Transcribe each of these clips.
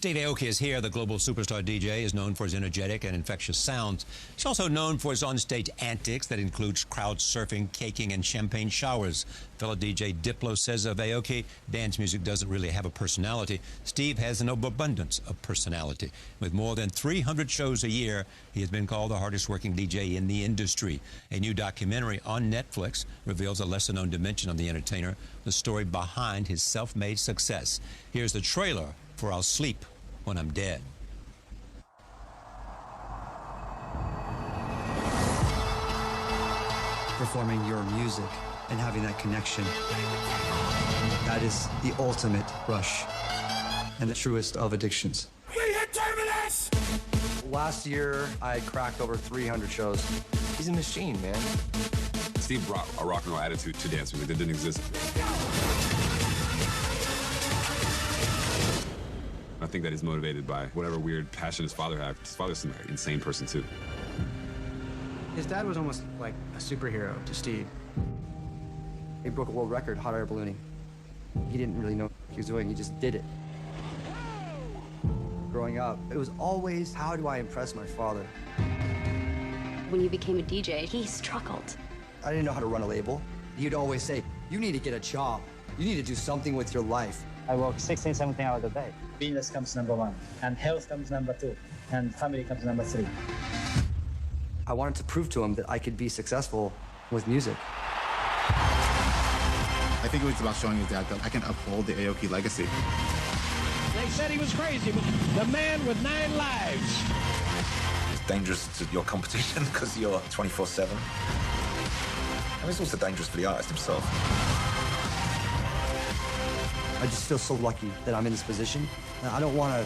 Steve Aoki is here. The global superstar DJ is known for his energetic and infectious sounds. He's also known for his onstage antics that includes crowd surfing, caking, and champagne showers. Fellow DJ Diplo says of Aoki, dance music doesn't really have a personality. Steve has an abundance of personality. With more than 300 shows a year, he has been called the hardest working DJ in the industry. A new documentary on Netflix reveals a lesser-known dimension of the entertainer, the story behind his self-made success. Here's the trailer for I'll Sleep When I'm Dead. Performing your music and having that connection, that is the ultimate rush and the truest of addictions. We hit terminus! Last year, I cracked over 300 shows. He's a machine, man. Steve brought a rock and roll attitude to dance music that didn't exist. I think that he's motivated by whatever weird passion his father had. His father's an insane person, too. His dad was almost like a superhero to Steve. He broke a world record, hot air ballooning. He didn't really know what he was doing, he just did it. Growing up, it was always, how do I impress my father? When you became a DJ, he struggled. I didn't know how to run a label. He'd always say, you need to get a job. You need to do something with your life. I work 16, 17 hours a day. Business comes number one, and health comes number two, and family comes number three. I wanted to prove to him that I could be successful with music. I think it was about showing his dad that I can uphold the Aoki legacy. They said he was crazy, but the man with 9 lives. It's dangerous to your competition because you're 24/7. And it's also dangerous for the artist himself. I just feel so lucky that I'm in this position. And I don't want to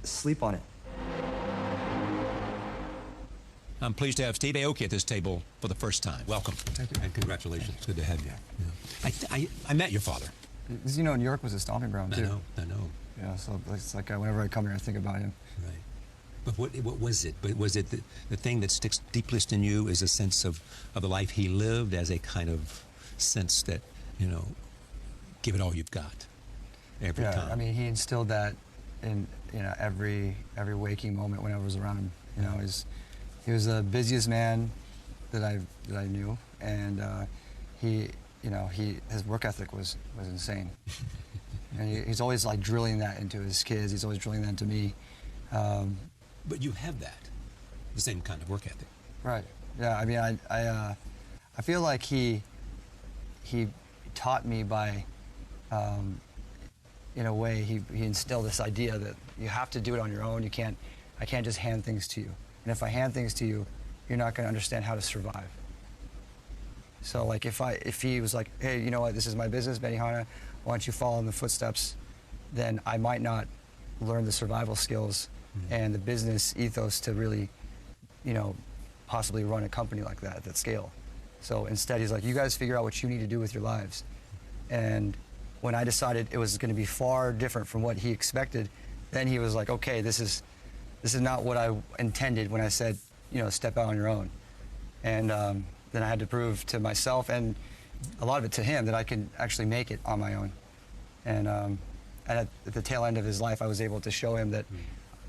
sleep on it. I'm pleased to have Steve Aoki at this table for the first time. Welcome. Thank you. And congratulations. Good to have you. Yeah. I met your father. Because, you know, New York was a stomping ground, too. I know. Yeah, so it's like whenever I come here, I think about him. Right. But what was it? But was it the thing that sticks deepest in you is a sense of the life he lived, as a kind of sense that, you know, give it all you've got every time? I mean, he instilled that in, you know, every waking moment when I was around him. You know, he was the busiest man that I knew, and his work ethic was insane. And he's always like drilling that into his kids. He's always drilling that into me. But you have that, the same kind of work ethic. Right. Yeah. I mean, I feel like he taught me by, in a way, he instilled this idea that you have to do it on your own. I can't just hand things to you. And if I hand things to you, you're not going to understand how to survive. So, like, if he was like, hey, you know what, this is my business, Benihana, why don't you follow in the footsteps, then I might not learn the survival skills and the business ethos to really, you know, possibly run a company like that at that scale. So instead, he's like, you guys figure out what you need to do with your lives. And when I decided it was going to be far different from what he expected, then he was like, okay, this is not what I intended when I said, you know, step out on your own. And then I had to prove to myself and a lot of it to him that I could actually make it on my own. And at the tail end of his life, I was able to show him that,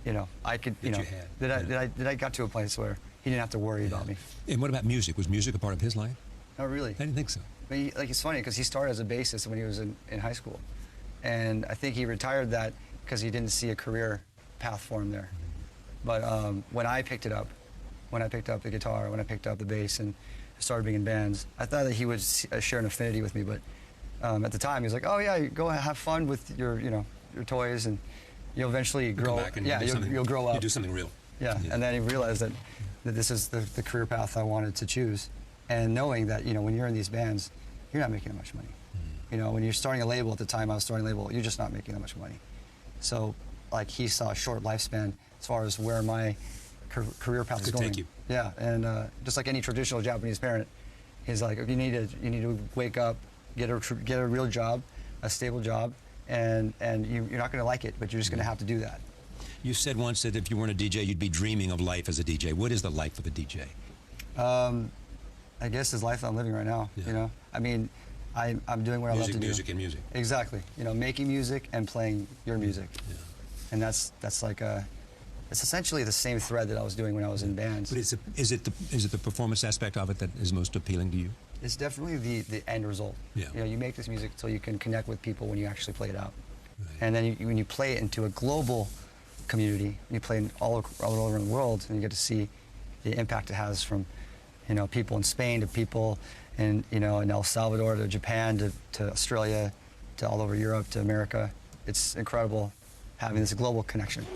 you know, I could, you know, that I got to a place where he didn't have to worry about me. And what about music? Was music a part of his life? Not really. I didn't think so. But it's funny because he started as a bassist when he was in high school. And I think he retired that because he didn't see a career path for him there. But when I picked it up, when I picked up the guitar, when I picked up the bass and started being in bands, I thought that he would share an affinity with me. But at the time, he was like, "Oh yeah, you go have fun with your toys, and you'll eventually grow. You'll grow up. You do something real." Yeah. And then he realized that this is the career path I wanted to choose. And knowing that, you know, when you're in these bands, you're not making that much money. You know, when you're starting a label, at the time I was starting a label, you're just not making that much money. So, like, he saw a short lifespan as far as where my career path is going. Take you. Yeah, and just like any traditional Japanese parent, he's like, you need to wake up, get a real job, a stable job, and you're not going to like it, but you're just going to have to do that. You said once that if you weren't a DJ, you'd be dreaming of life as a DJ. What is the life of a DJ? I guess is life that I'm living right now. Yeah. You know, I mean, I'm doing what I love to do. Music and music. Exactly. You know, making music and playing your music. Yeah. And that's like it's essentially the same thread that I was doing when I was in bands. But is it the performance aspect of it that is most appealing to you? It's definitely the end result. Yeah. You know, you make this music so you can connect with people when you actually play it out. Right. And then when you play it into a global community, you play it all over the world, and you get to see the impact it has from, you know, people in Spain to people in, you know, in El Salvador to Japan to Australia to all over Europe to America. It's incredible having this global connection.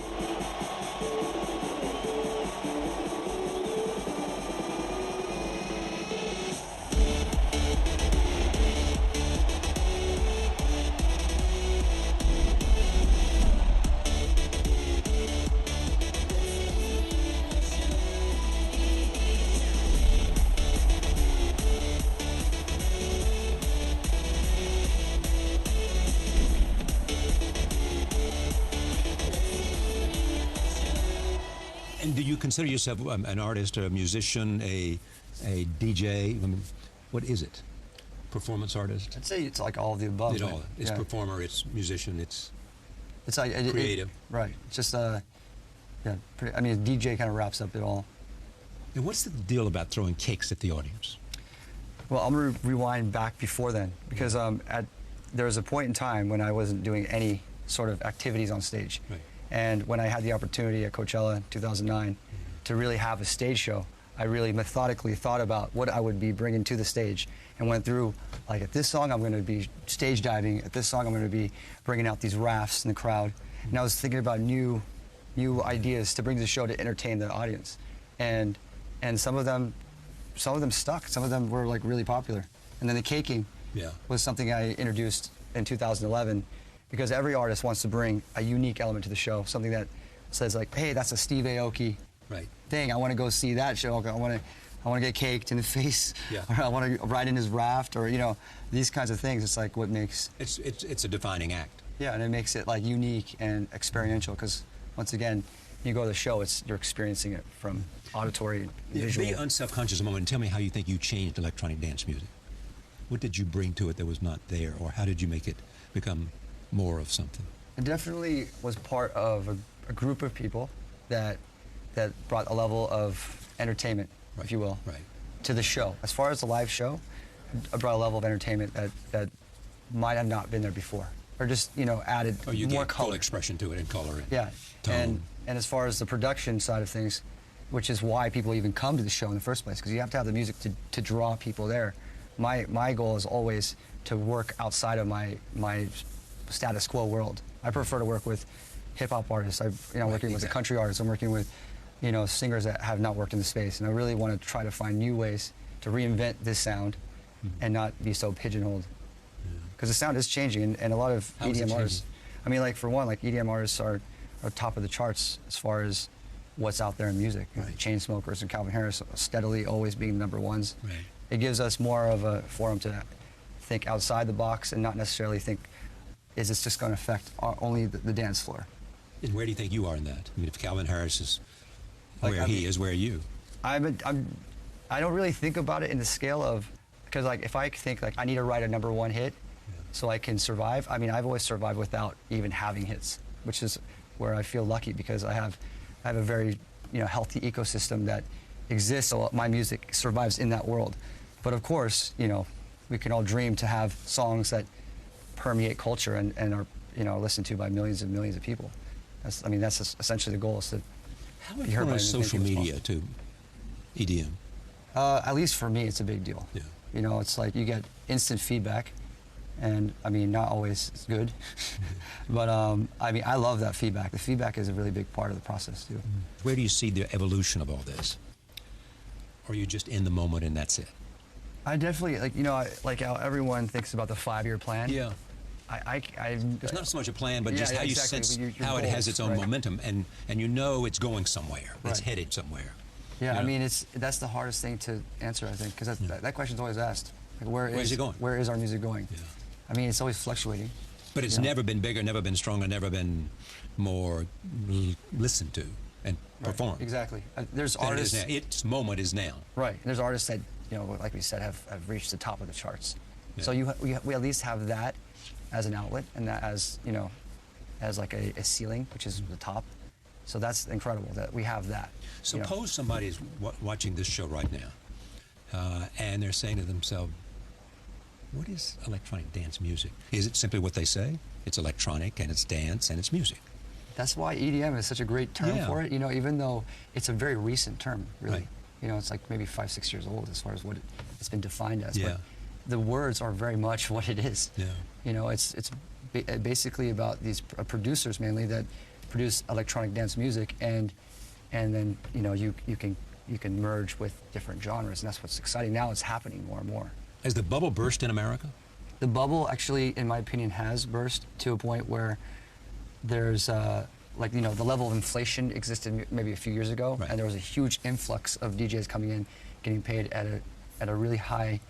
And do you consider yourself an artist, a musician, a DJ? I mean, what is it? Performance artist? I'd say it's like all of the above. It all. It's performer, it's musician, it's like creative. Right. It's just yeah. I mean, a DJ kind of wraps up it all. And what's the deal about throwing cakes at the audience? Well, I'm gonna rewind back before then, because there was a point in time when I wasn't doing any sort of activities on stage. Right. And when I had the opportunity at Coachella in 2009 to really have a stage show, I really methodically thought about what I would be bringing to the stage and went through, like, at this song I'm going to be stage diving, at this song I'm going to be bringing out these rafts in the crowd. And I was thinking about new ideas to bring to the show to entertain the audience. And some of them stuck, some of them were like really popular. And then the caking was something I introduced in 2011. Because every artist wants to bring a unique element to the show, something that says like, hey, that's a Steve Aoki thing. I want to go see that show. I want to get caked in the face, or I want to ride in his raft, or, you know, these kinds of things. It's like what makes it's a defining act. Yeah, and it makes it like unique and experiential. Because once again, you go to the show, you're experiencing it from auditory, and visual. Be unselfconscious a moment and tell me how you think you changed electronic dance music. What did you bring to it that was not there, or how did you make it become more of something? It definitely was part of a group of people that brought a level of entertainment, if you will, to the show. As far as the live show, I brought a level of entertainment that might have not been there before, or just, you know, added more color, full expression to it, and color, and tone. And as far as the production side of things, which is why people even come to the show in the first place, because you have to have the music to draw people there. My goal is always to work outside of my status quo world. I prefer to work with hip-hop artists. I'm working with a country artist. I'm working with, you know, singers that have not worked in the space, and I really want to try to find new ways to reinvent this sound and not be so pigeonholed. Because the sound is changing, and a lot of EDM artists, I mean, like, for one, like, EDM artists are top of the charts as far as what's out there in music. Chainsmokers and Calvin Harris steadily always being number ones. It gives us more of a forum to think outside the box and not necessarily think, is this just going to affect only the dance floor? And where do you think you are in that? I mean, if Calvin Harris is where he is, where are you? I don't really think about it in the scale of, because, like, if I think, like, I need to write a #1 hit so I can survive, I mean, I've always survived without even having hits, which is where I feel lucky, because I have a very, you know, healthy ecosystem that exists, so my music survives in that world. But of course, you know, we can all dream to have songs that permeate culture and are, you know, listened to by millions and millions of people. That's essentially the goal, is to How important is social media to EDM? At least for me, it's a big deal. Yeah. You know, it's like you get instant feedback, and I mean, not always good, but I mean, I love that feedback. The feedback is a really big part of the process too. Where do you see the evolution of all this? Or are you just in the moment and that's it? I definitely, like, you know, like how everyone thinks about the 5-year plan. Yeah. It's not so much a plan, but just how you sense how it has its own momentum, and you know it's going somewhere. It's headed somewhere. Yeah, I mean, that's the hardest thing to answer, I think, because that question's always asked. Like, where is it going? Where is our music going? Yeah. I mean, it's always fluctuating. But it's never been bigger, never been stronger, never been more listened to and performed. Exactly. There's artists. Its moment is now. Right. And there's artists that, you know, like we said, have reached the top of the charts. Yeah. So we at least have that as an outlet, and that as, you know, as like a ceiling, which is the top. So that's incredible that we have that. Suppose somebody is watching this show right now, and they're saying to themselves, what is electronic dance music? Is it simply what they say? It's electronic, and it's dance, and it's music. That's why EDM is such a great term for it, even though it's a very recent term, really. Right. It's like maybe 5-6 years old as far as what it's been defined as. Yeah. But the words are very much what it is. Yeah. It's basically about these producers mainly that produce electronic dance music, and then you can merge with different genres, and that's what's exciting. Now it's happening more and more. Has the bubble burst in America? The bubble actually, in my opinion, has burst to a point where there's the level of inflation existed maybe a few years ago, right. and there was a huge influx of DJs coming in, getting paid at a really high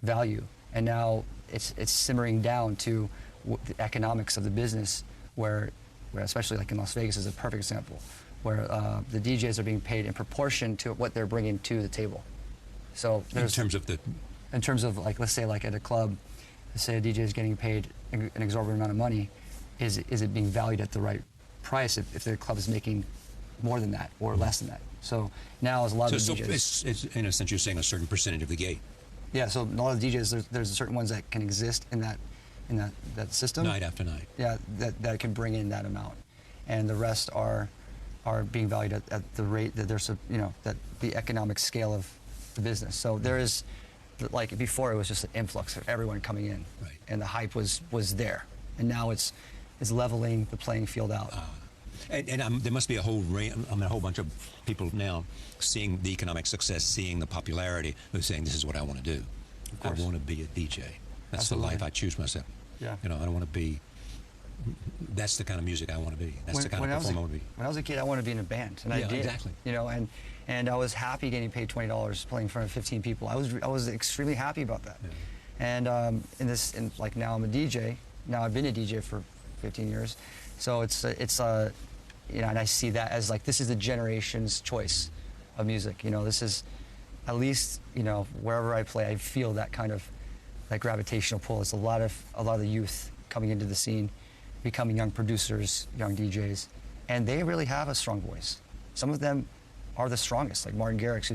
value, and now it's simmering down to the economics of the business, where especially like in Las Vegas is a perfect example, where the DJs are being paid in proportion to what they're bringing to the table. So in terms of like, let's say like at a club, let's say a DJ is getting paid an exorbitant amount of money, is it being valued at the right price if their club is making more than that or less than that? So now as a lot of the DJs... it's in a sense you're saying a certain percentage of the gate. Yeah, so a lot of DJs, there's certain ones that can exist in that system. Night after night. Yeah, that can bring in that amount. And the rest are being valued at the rate that there's that the economic scale of the business. So there is, like before, it was just an influx of everyone coming in, right. and the hype was there, and now it's leveling the playing field out. And there must be a whole bunch of people now seeing the economic success, seeing the popularity, who's saying, "This is what I want to do. I want to be a DJ. That's Absolutely. the life I choose myself. Yeah. I don't want to be. That's the kind of music I want to be. That's the kind of performer I want to be." When I was a kid, I wanted to be in a band, and I did. Exactly. And I was happy getting paid $20 playing in front of 15 people. I was extremely happy about that. Yeah. And like now I'm a DJ. Now I've been a DJ for 15 years, so it's and I see that as like this is the generation's choice of music. This is at least wherever I play, I feel that kind of that gravitational pull. It's a lot of the youth coming into the scene, becoming young producers, young DJs, and they really have a strong voice. Some of them are the strongest, like Martin Garrix,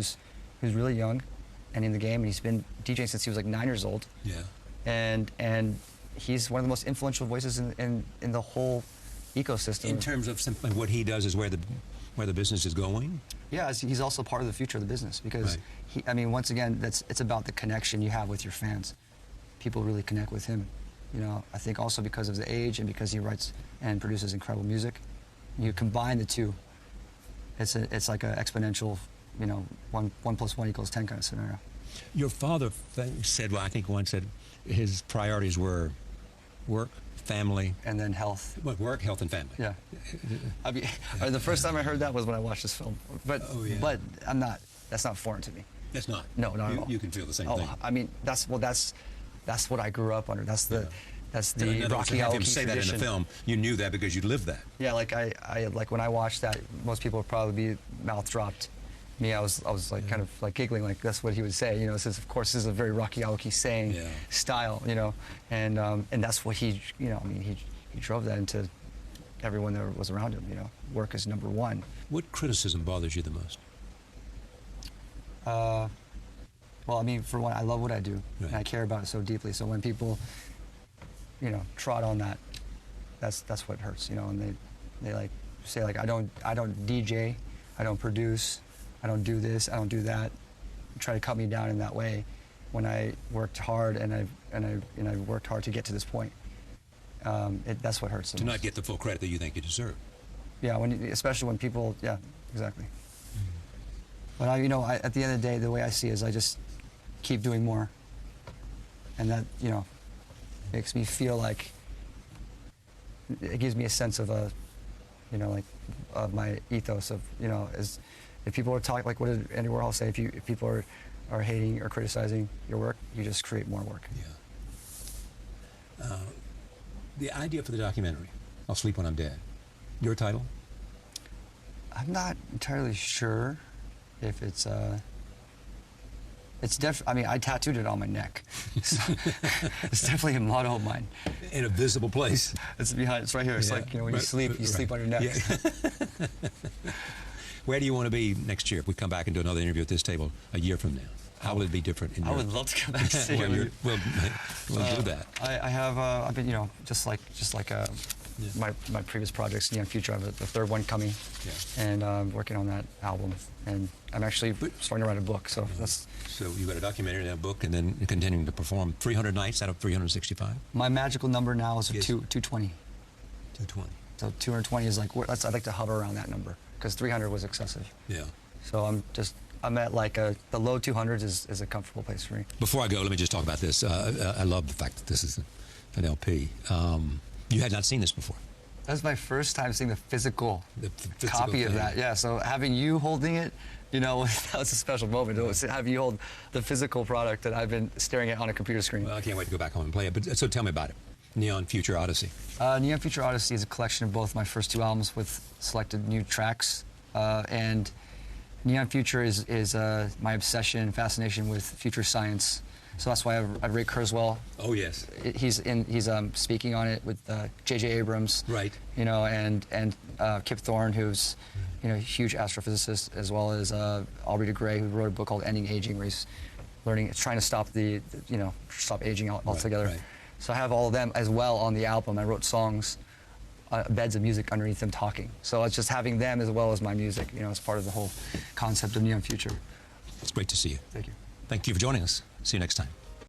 who's really young and in the game, and he's been DJing since he was like 9 years old. Yeah. And he's one of the most influential voices in the whole ecosystem. In terms of simply what he does is where the business is going? Yeah, he's also part of the future of the business because once again, it's about the connection you have with your fans. People really connect with him. I think also because of the age and because he writes and produces incredible music. You combine the two, it's like an exponential, 1 + 1 = 10 kind of scenario. Your father said, I think once said his priorities were work, family, and then health. Work, health, and family. Yeah. The first time I heard that was when I watched this film. But that's not foreign to me. That's not. No, not at all. You can feel the same thing. That's what I grew up under. That's the Rocky AOKI tradition. Say that in the film. You knew that because you lived that. Yeah, like I like when I watched that, most people would probably be mouth dropped. Me, I was like kind of like giggling, like that's what he would say. This is, of course, this is a very Rocky AOKI saying style, and that's what he drove that into everyone that was around him. Work is number one. What criticism bothers you the most? Well, for one, I love what I do, and I care about it so deeply. So when people, trot on that, that's what hurts, and they like say like I don't DJ, I don't produce, I don't do this, I don't do that, try to cut me down in that way, when I worked hard and I worked hard to get to this point. That's what hurts. To not get the full credit that you think you deserve. Yeah, especially when people, yeah, exactly. But at the end of the day, the way I see it is I just keep doing more, and that makes me feel like it gives me a sense of of my ethos of as if people are talking, like what did Andy Warhol say? If people are hating or criticizing your work, you just create more work. Yeah. The idea for the documentary, I'll Sleep When I'm Dead. Your title? I'm not entirely sure if it's It's I mean, I tattooed it on my neck. So it's definitely a motto of mine. In a visible place. It's behind. It's right here. It's like, you know, when you sleep, you sleep on your neck. Yeah. Where do you want to be next year if we come back and do another interview at this table a year from now? How will it be different? I would love to come back to see you. We'll do that. I have. I've been, you know, just like my previous projects, Neon Future. I have the third one coming, and working on that album. And I'm actually starting to write a book. So that's. So you got a documentary and a book, and then continuing to perform 300 nights out of 365. My magical number now is 220. 220. So 220 is like I'd like to hover around that number because 300 was excessive. Yeah. So I'm at like the low 200s is a comfortable place for me. Before I go, let me just talk about this. I love the fact that this is an LP. You had not seen this before. That was my first time seeing the physical copy of that. Yeah, so having you holding it, you know, that was a special moment. It was have you hold the physical product that I've been staring at on a computer screen. Well, I can't wait to go back home and play it. But so tell me about it. Neon Future Odyssey. Neon Future Odyssey is a collection of both my first two albums with selected new tracks, and Neon Future is my obsession and fascination with future science. So that's why I Ray Kurzweil. Oh yes. He's speaking on it with J.J. Abrams. Right. You know, and Kip Thorne, who's a huge astrophysicist, as well as Aubrey de Grey, who wrote a book called Ending Aging, where he's trying to stop stop aging altogether. Right. So I have all of them as well on the album. I wrote songs, beds of music underneath them talking. So it's just having them as well as my music, as part of the whole concept of Neon Future. It's great to see you. Thank you. Thank you for joining us. See you next time.